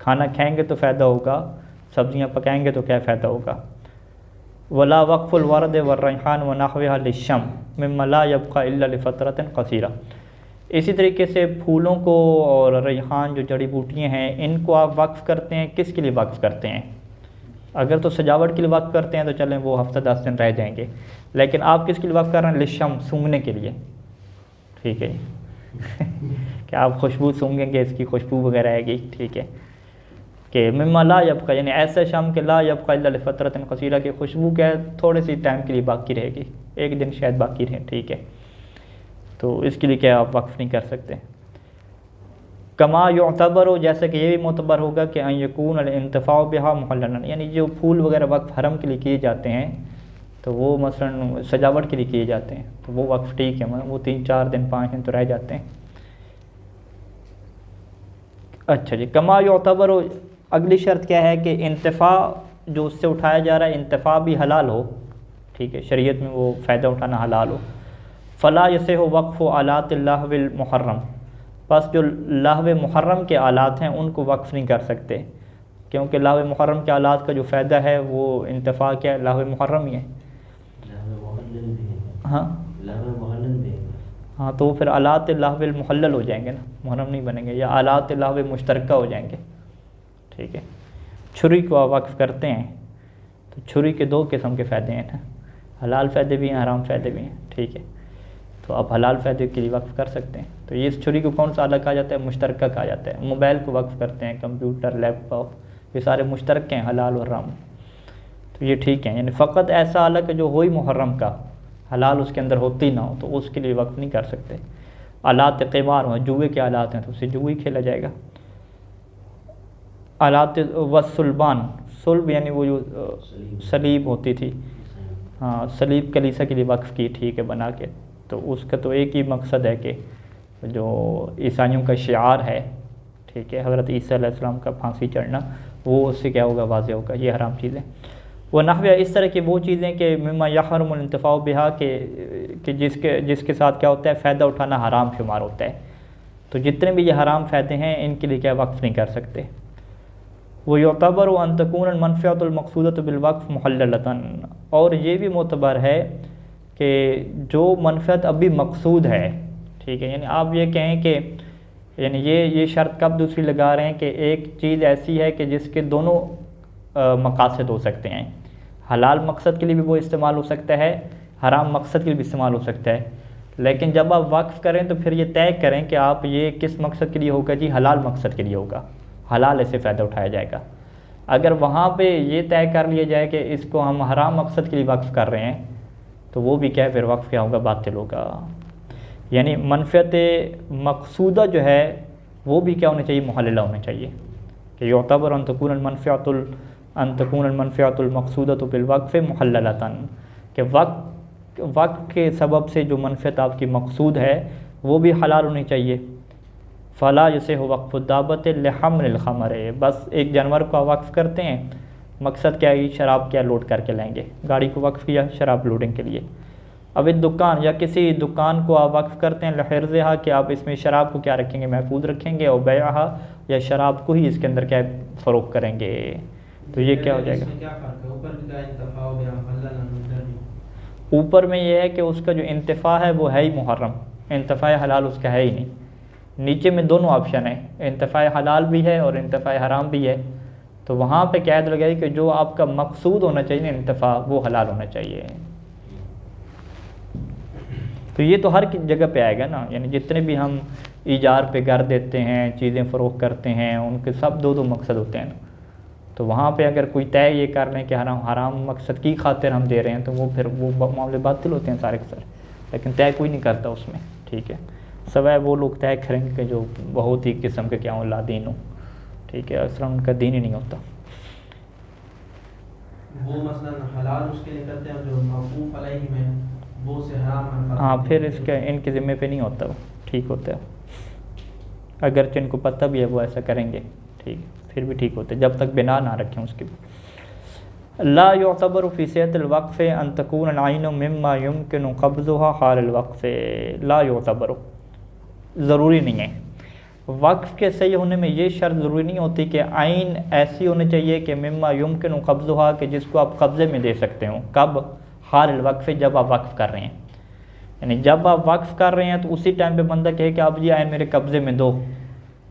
खाना खाएँगे तो फ़ायदा होगा, सब्जियाँ पकाएँगे तो क्या फ़ायदा होगा। वला वक़्फ़ुल वरद व रैहान व नहविहा लिश्शम मिम्मा ला यब्क़ा इल्ला लिफ़तरतिन क़सीरा, इसी तरीके से फूलों को और रैहान जो जड़ी बूटियाँ हैं इनको आप वक्फ़ करते हैं, किस के लिए वक्फ़ करते हैं? अगर तो सजावट के लिए वक्फ़ करते हैं तो चलें वो हफ़्ता 10 दिन रह जाएंगे, लेकिन आप किसके लिए वक्फ़ कर रहे हैं, लिश्शम, सूंघने के लिए, ठीक है कि आप खुशबू सूंघेंगे, इसकी खुशबू वगैरह आएगी, ठीक है, कि मिम्मा ला यब्क़ा यानी ऐसा शम के ला यब्क़ा इल्ला लिफ़तरतिन क़सीरा, की खुशबू क्या है थोड़े सी टाइम के लिए बाकी रहेगी, एक दिन शायद बाकी रहे, ठीक है, तो इसके लिए क्या आप वक्फ़ नहीं कर सकते। कमा युतबर हो, जैसे कि ये भी मोतबर होगा कि अन यकून अल इंतिफ़ाउ बिहा मुहल्लन, यानी जो फूल वगैरह वक्फ़ हरम के लिए किए जाते हैं तो वो मसलन सजावट के लिए किए जाते हैं, तो वो वक्फ ठीक है, मतलब वो 3-4 दिन 5 दिन तो रह जाते हैं। अच्छा जी, कमा युतबर, अगली शर्त क्या है कि इंतफ़ा जो उससे उठाया जा रहा है इंतफ़ा भी हलाल हो, ठीक है, शरीयत में वो फ़ायदा उठाना हलाल हो। फ़ला यसे हो वक्फ़ आलात लहविल मुहर्रम, बस जो लहव मुहर्रम के आलात हैं उनको वक्फ़ नहीं कर सकते, क्योंकि लहव मुहर्रम के आलात का जो फ़ायदा है वो इंतफ़ा क्या है, लहव मुहर्रम ही है। हाँ तो फिर आलात लहविल मुहल्लल हो जाएंगे ना, मुहर्रम नहीं बनेंगे, या आलात लहव मुश्तरका हो जाएंगे, ठीक है। छुरी को आप वक्फ़ करते हैं तो छुरी के 2 किस्म के फ़ायदे हैं ना, हलाल फ़ायदे भी हैं, हराम फ़ायदे भी हैं, ठीक है। तो आप हलाल फ़ायदे के लिए वक्फ़ कर सकते हैं। तो ये इस छुरी को कौन सा अलग कहा जाता है, मुश्तरका कहा जाता है। मोबाइल को वक्फ़ करते हैं, कंप्यूटर, लैपटॉप, ये सारे मुश्तरक हैं, हलाल और हराम, तो ये ठीक है। यानी फ़कत ऐसा अलग जो हो ही मुहर्रम का, हलाल उसके अंदर होती ना हो, तो उसके लिए वक्फ़ नहीं कर सकते। आलात क़िमार हो, जुए के आलात हैं तो उससे जुए खेला जाएगा। आलात वसुल्बान, सुल्ब यानी वो जो सलीब होती थी, हाँ सलीब कलीसा के लिए वक्फ़ की, ठीक है, बना के, तो उसका तो एक ही मकसद है कि जो ईसाइयों का शिआर है, ठीक है, हज़रत ईसा अलैहिस्सलाम का फांसी चढ़ना, वो उससे क्या होगा, वाज़े होगा, ये हराम चीज़ें। वो नहव इस तरह की वो चीज़ें कि मिम्मा यहरुमुल इंतिफ़ाउ बिहा कि जिसके साथ क्या होता है, फ़ायदा उठाना हराम शुमार होता है। तो जितने भी ये हराम फ़ायदे हैं इनके लिए क्या वक्फ़ नहीं कर सकते। वो युतबर अन तकून मनफ़अतुल मक़सूदतु बिल वक़्फ़ मुहल्लतन, और ये भी मोतबर है कि जो मनफ़अत अभी मकसूद है, ठीक है, यानी आप ये कहें कि यानी ये शर्त कब दूसरी लगा रहे हैं कि एक चीज़ ऐसी है कि जिसके दोनों मकासद हो सकते हैं, हलाल मकसद के लिए भी वो इस्तेमाल हो सकता है, हराम मकसद के लिए भी इस्तेमाल हो सकता है। लेकिन जब आप वक्फ़ करें तो फिर ये तय करें कि आप ये किस मकसद के लिए होगा जी, हलाल मकसद के लिए होगा, हलाल ऐसे फ़ायदा उठाया जाएगा। अगर वहाँ पे ये तय कर लिया जाए कि इसको हम हराम मकसद के लिए वक्फ़ कर रहे हैं, तो वो भी क्या है, फिर वक्फ़ क्या होगा, बातिल होगा। यानी मनफ़अत मकसूदा जो है वो भी क्या होना चाहिए, मुहल्लला होना चाहिए, कि युतबर अन तकून मनफ़अतुल मक़सूदतु बिल वक़्फ़ मुहल्लतन, कि वक़्फ़ के सबब से जो मनफ़अत आपकी मकसूद है वो भी हलाल होनी चाहिए। फ़ला जैसे हो वक़्फ़ुद्दाबत लिहम्लिल ख़मर, बस एक जानवर को आप वक्फ़ करते हैं, मकसद क्या है, शराब क्या लोड करके लाएंगे, गाड़ी को वक्फ़ किया शराब लोडिंग के लिए। अब एक दुकान या किसी दुकान को आप वक्फ़ करते हैं लहर्ज़हा, कि आप इसमें शराब को क्या रखेंगे, महफूज रखेंगे, और बैहा, या शराब को ही इसके अंदर क्या फ़रोग़ करेंगे, तो ये क्या हो जाएगा। ऊपर में ये है कि उसका जो इंतफ़ा है वो है ही मुहर्रम, इंतफ़ा हलाल उसका है ही नहीं। नीचे में दोनों ऑप्शन है, इंतफ़ा हलाल भी है और इंतफ़ा हराम भी है, तो वहाँ पे कैद लगाई कि जो आपका मकसूद होना चाहिए इंतफ़ा, वो हलाल होना चाहिए। तो ये तो हर जगह पे आएगा ना, यानी जितने भी हम ईजार पे घर देते हैं, चीज़ें फ़रोख्त करते हैं, उनके सब 2 मकसद होते हैं ना। तो वहाँ पे अगर कोई तय ये कर लें कि हराम मकसद की खातिर हम दे रहे हैं, तो वो फिर वो मामले बातिल होते हैं सारे के सारे, लेकिन तय कोई नहीं करता उसमें, ठीक है। सवाए वो लोग तय करेंगे जो बहुत ही किस्म के क्या ला दीन हो, ठीक है, असल उनका दीन ही नहीं होता। वो मसलन हलाल उसके लिए करते हैं जो मौकूफ अलैहि में, वो से हराम, हाँ फिर इसके इनके ज़िम्मे पे नहीं होता, वो ठीक होता है। अगरचे इनको पता भी है वो ऐसा करेंगे, ठीक है, फिर भी ठीक होते, जब तक बिना ना रखें उसके। ला युतबर फ़ी सिहतिल वक़्फ़ अन तकून अल-ऐन मिम्मा युमकिनु क़ब्ज़ुहा हालल वक़्फ़, ला युतबर, ज़रूरी नहीं है वक़्फ़ के सही होने में ये शर्त ज़रूरी नहीं होती कि आइन ऐसी होनी चाहिए कि मिम्मा युमकिनु क़ब्ज़ुहा, कि जिसको आप कब्ज़े में दे सकते हो, कब, हालल वक़्फ़, जब आप वक्फ़ कर रहे हैं। यानी जब आप वक्फ़ कर रहे हैं तो उसी टाइम पे बंदा कहे कि आप ये आए मेरे कब्ज़े में दो,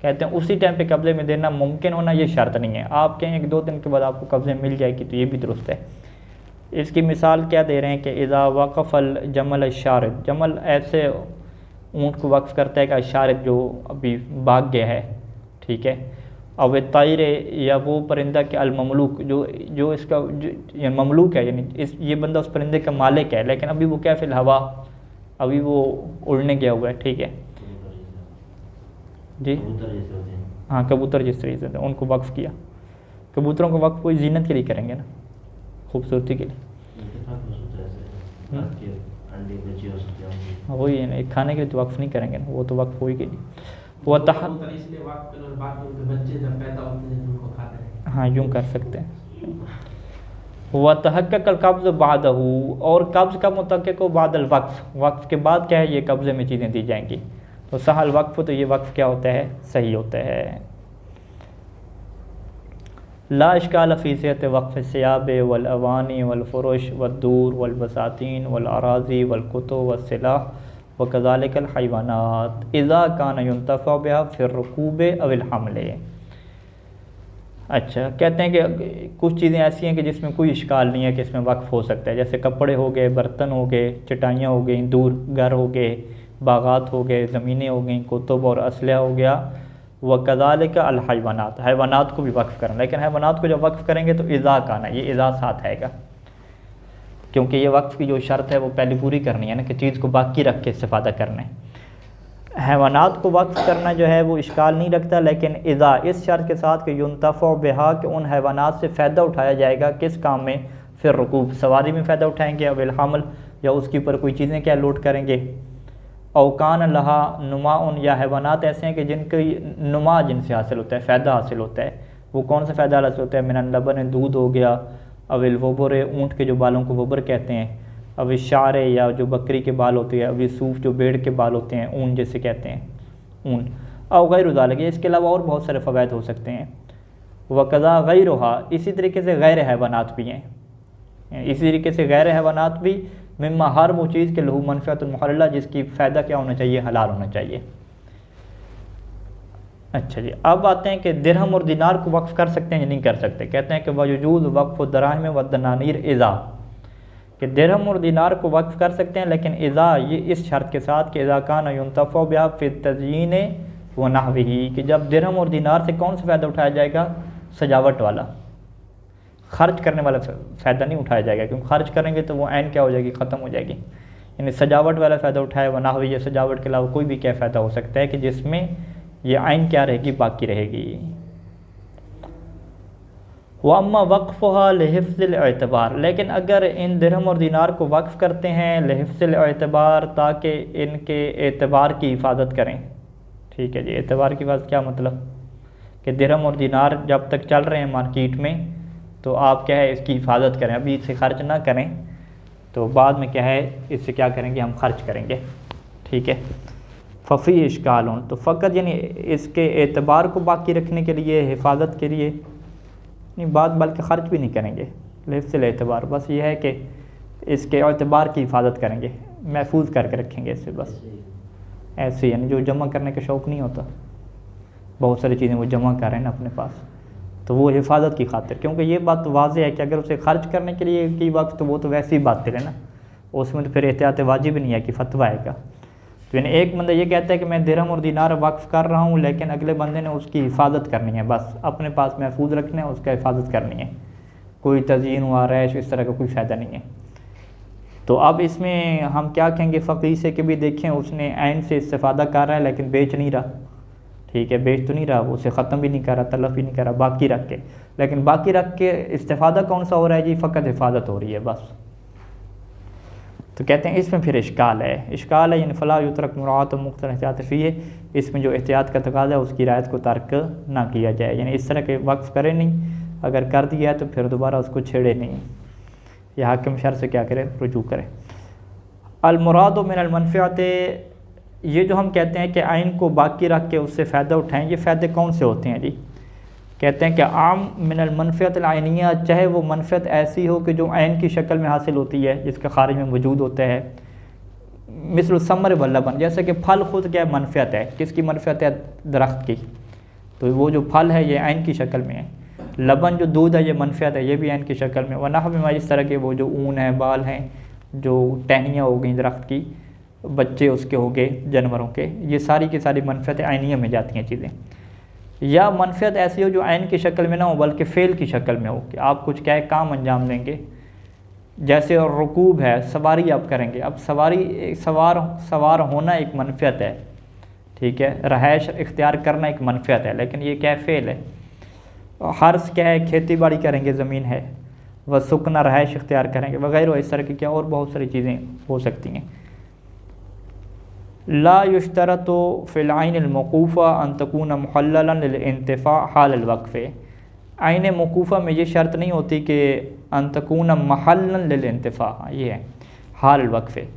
कहते हैं उसी टाइम पे कब्ज़े में देना मुमकिन होना ये शर्त नहीं है। आप कहें 1-2 दिन के बाद आपको कब्ज़े में मिल जाएगी, तो ये भी दुरुस्त है। इसकी मिसाल क्या दे रहे हैं कि इज़ा वक़फ़ल जमल शारिद, जमल ऐसे ऊँट को वक्फ़ करता है कि शारिद जो अभी भाग गया है, ठीक है। अव तायर, या वो परिंदा के अलममलूक, जो इसका जो ममलूक है, यानी ये बंदा उस परिंदे का मालिक है, लेकिन अभी वो क्या फिल हवा, अभी वो उड़ने गया हुआ है, ठीक है जी, हाँ कबूतर जिस तरीके से उनको वक्फ़ किया। कबूतरों को वक्फ़ कोई जीनत के लिए करेंगे ना, खूबसूरती के लिए, रात के अंडे बचे हो सकते होंगे। वही है ना, खाने के लिए तो वक्फ नहीं करेंगे ना, वो तो वक्फ हो ही गई। वो तह इसलिए वक्त और बाद में उनके बच्चे जब पैदा होते हैं तो उनको खाते हैं। हाँ, यूँ कर सकते हैं। व तहक्कल कब्ज़ बादहू, और कब्ज़ का मुतहक्किक हो बादल वक्फ़, वक्फ़ के बाद क्या है ये कब्ज़े में चीज़ें दी जाएंगी। तो सहल वक्फ़, तो ये वक्फ़ क्या होता है, सही होता है। ला इश्काल फ़ी सिहत वक़्फ़ सियाब वल अवानी वल फ़ुरुश वद्दूर वल बसातीन वल अराज़ी वल कुतुब वस्सिलाह व कज़ालिकल हैवानात इज़ा कान युंतफ़अ बिहा फ़िर रुकूब अविल हमले। अच्छा, कहते हैं कि कुछ चीज़ें ऐसी हैं कि जिसमें कोई इश्काल नहीं है कि इसमें वक्फ़ हो सकता है, जैसे कपड़े हो गए, बर्तन हो गए, चटाइयाँ हो गई, दूर घर हो गए, बागात हो गए, ज़मीनें हो गई, कुतुब और असलहा हो गया। व कज़ालिक अल हैवानात, हैवानात को भी वक्फ़ करना, लेकिन हैवानात को जब वक्फ़ करेंगे तो इज़ा का ना, ये इज़ा साथ आएगा, क्योंकि ये वक्फ़ की जो शर्त है वो पहले पूरी करनी है ना, कि चीज़ को बाकी रख के इस्तेफ़ादा करना है। हैवानात को वक्फ़ करना जो है वो इश्काल नहीं रखता, लेकिन इज़ा इस शर्त के साथ कि युंतफ़अ बिहा, कि उन हैवानात से फ़ायदा उठाया जाएगा, किस काम में, फिर रुकूब सवारी में फ़ायदा उठाएंगे, अविल हमल या उसके ऊपर कोई चीज़ें क्या लोड करेंगे, औकान लहा नुमाउन, या हैवानात ऐसे हैं कि जिनकी नुमा जिनसे हासिल होता है, फ़ायदा हासिल होता है। वो कौन सा फ़ायदा हासिल होता है, मिनल लबन, दूध हो गया, अविल वबुर, ऊँट के जो बालों को वबुर कहते हैं, अभी शारे, या जो बकरी के बाल होते हैं, अभी सूफ जो भेड़ के बाल होते हैं, ऊन जैसे कहते हैं ऊन, और गैर उजाले, इसके अलावा और बहुत सारे फ़वाइद हो सकते हैं। वकज़ा गैरुहा, इसी तरीके से गैर हैवानात भी हैं, इसी तरीके से गैर हैवानात भी मिम्मा, हर वो चीज़ के लहू मनफ़अतुन मुहल्ला, जिसकी फ़ायदा क्या होना चाहिए, हलाल होना चाहिए। अच्छा जी, अब आते हैं कि दिरहम और दिनार को वक्फ़ कर सकते हैं या नहीं कर सकते। कहते हैं कि वजूज़ वक़्फ़ दराहिम व दनानीर इज़ा, कि दिरहम और दिनार को वक्फ़ कर सकते हैं, लेकिन इज़ा ये इस शर्त के साथ कि इज़ा कान युंतफ़अ बिहा फ़ी तज़यीन व नहविही, कि जब दिरहम और दिनार से कौन सा फ़ायदा उठाया जाएगा, सजावट वाला, खर्च करने वाला फ़ायदा नहीं उठाया जाएगा, क्योंकि खर्च करेंगे तो वो ऐन क्या हो जाएगी, ख़त्म हो जाएगी। यानी सजावट वाला फ़ायदा उठाया व नहवी, ये सजावट के अलावा कोई भी क्या फ़ायदा हो सकता है कि जिसमें ये ऐन क्या रहेगी, बाकी रहेगी। व अम्मा वक़्फ़ुहा लिहिफ़्ज़िल एतबार, लेकिन अगर इन दिरहम और दिनार को वक्फ़ करते हैं लिहिफ़्ज़िल एतबार, ताकि इनके एतबार की हिफाजत करें। ठीक है जी, एतबार की बात क्या मतलब, कि दिरहम और दिनार जब तक चल रहे हैं मार्केट में, तो आप क्या है इसकी हिफाजत करें, अभी इससे खर्च ना करें, तो बाद में क्या है इससे क्या करेंगे, हम खर्च करेंगे। ठीक है, फ़फ़ी इश्काल हों, तो फ़कत यानी इसके एतबार को बाकी रखने के लिए, हिफाजत के लिए नहीं, बात बल्कि ख़र्च भी नहीं करेंगे, लिफ्ज़िल एतबार, बस ये है कि इसके एतबार की हिफाजत करेंगे, महफूज करके रखेंगे इसे, बस ऐसे। यानी जो जमा करने का शौक़ नहीं होता, बहुत सारी चीज़ें वो जमा कर रहे हैं ना अपने पास, तो वो हिफाजत की खातिर, क्योंकि ये बात वाज़ेह है कि अगर उसे खर्च करने के लिए की वक्त, तो वो तो वैसे ही बात है ना, उसमें तो फिर एहतियात वाजिब नहीं है कि फतवा आएगा। तो यानी एक बंदा ये कहता है कि मैं दिरहम और दिनार वक्फ़ कर रहा हूँ, लेकिन अगले बंदे ने उसकी हिफाजत करनी है, बस अपने पास महफूज रखना है, उसका हिफाजत करनी है, कोई तज़यीन व रैश इस तरह का कोई फ़ायदा नहीं है। तो अब इसमें हम क्या कहेंगे, फ़क़ीह से कि भी देखें उसने ऐन से इस्तेफ़ादा कर रहा है लेकिन बेच नहीं रहा। ठीक है, बेच तो नहीं रहा, उसे ख़त्म भी नहीं कर रहा, तलफ़ भी नहीं कर रहा, बाकी रख के, लेकिन बाकी रख के इस्तेफ़ादा कौन सा हो रहा है जी, फ़कत हिफाजत हो रही है बस। तो कहते हैं इसमें फिर इश्काल है यानी फ़ला युतरक मुराअत मुख्तलिफ़ एहतियात फ़ीह, इसमें जो एहतियात का तकाज़ा है उसकी रियायत को तर्क ना किया जाए, यानी इस तरह के वक्फ़ करे नहीं, अगर कर दिया है तो फिर दोबारा उसको छेड़े नहीं, या हाकिम शर से क्या करे, रुजू करे। अल मुराद मिन अल मनफ़अत, ये जो हम कहते हैं कि आइन को बाकी रख के उससे फ़ायदा उठाएँ, ये फ़ायदे कौन से होते हैं जी। कहते हैं कि आम मिनल मनफ़अत आइनिया, चाहे वो मनफ़अत ऐसी हो कि जो ऐन की शक्ल में हासिल होती है, जिसका खारिज में वजूद होता है, मिसल समर व लबन, जैसे कि फल ख़ुद क्या मनफ़अत है, किसकी मनफ़अत है, दरख्त की, तो वो जो फल है ये ऐन की शक्ल में है। लबन जो दूध है ये मनफ़अत है, ये भी ऐन की शक्ल में। वरना हमें इस तरह के वो जो ऊन है, बाल हैं, जो टहनियाँ हो गई दरख्त की, बच्चे उसके हो गए जानवरों के, ये सारी की सारी मनफ़अत ऐनिया में जाती हैं चीज़ें। या मनफ़अत ऐसी हो जो ऐन की शक्ल में ना हो बल्कि फ़ेल की शक्ल में हो, कि आप कुछ क्या है काम अंजाम देंगे, जैसे और रुकूब है, सवारी आप करेंगे। अब सवारी सवार होना एक मनफ़अत है, ठीक है, रहायश इख्तियार करना एक मनफ़अत है, लेकिन ये क्या फ़ेल है। हर्स क्या है, खेती बाड़ी करेंगे, ज़मीन है, व सुकना रहायश इख्तियार करेंगे वगैरह, इस तरह की क्या और बहुत सारी चीज़ें हो सकती हैं। ला युश्तरतु फ़िल आइन अल मौक़ूफ़ा अन तकून मुहल्ललन लिल इंतिफ़ा हाल अल वक़फ़े। आइन मौक़ूफ़ा में ये शर्त नहीं होती कि अन तकून महल्लन लिल इंतिफ़ा, ये है हाल अल वक़फ़े,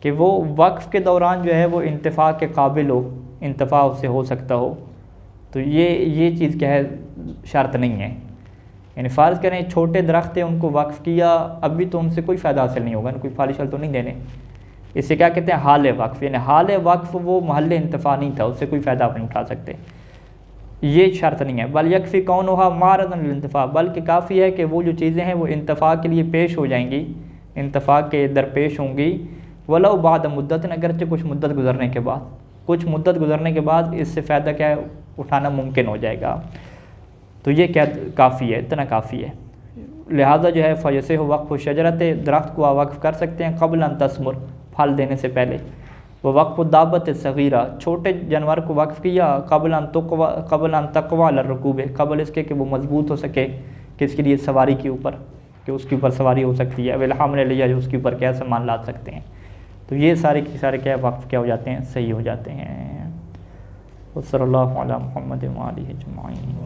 कि वो वक्फ़ के दौरान जो है वो इंतिफ़ा के काबिल हो, इंतिफ़ा उससे हो सकता हो। तो ये चीज़ क्या है, शर्त नहीं है। यानी फ़र्ज़ करें छोटे दरख्त हैं उनको वक्फ़ किया, अभी तो उनसे कोई फ़ायदा हासिल नहीं होगा, कोई फल शल तो नहीं देने, इसे क्या कहते हैं हाल वक्फ़। यानी हाल वक्फ़ वो महल इंतफ़ा नहीं था, उससे कोई फ़ायदा आप नहीं उठा सकते, ये शर्त नहीं है। बल यकफ़ी कौनुहा मारदन लिल इंतिफ़ा, बल्कि काफ़ी है कि वो जो चीज़ें हैं वो इंतिफ़ा के लिए पेश हो जाएंगी, इंतिफ़ा के दरपेश होंगी। वलो बाद मुद्दत, अगरचे कुछ मुद्दत गुजरने के बाद, कुछ मुद्दत गुजरने के बाद इससे फ़ायदा क्या है उठाना मुमकिन हो जाएगा। तो ये क्या काफ़ी है, इतना काफ़ी है। लिहाजा जो है फ़यसे हो वक्फ़ शजरत, दरख्त को वक्फ़ कर सकते हैं क़ब्ल अन तस्मुर, फल देने से पहले। वह वक्फ़ दाबत सग़ीरा, छोटे जानवर को वक्फ़ किया क़ब्ल अन तक़वा लर्रकूब, क़ब्ल इसके कि वो मजबूत हो सके किसके लिए, सवारी के ऊपर, कि उसके ऊपर सवारी हो सकती है। वलहमल लिया, जो उसके ऊपर क्या सामान ला सकते हैं। तो ये सारे के सारे क्या वक्फ़ क्या हो जाते हैं, सही हो जाते हैं। सल्लल्लाहु अला मुहम्मद व आलिहि अजमईन।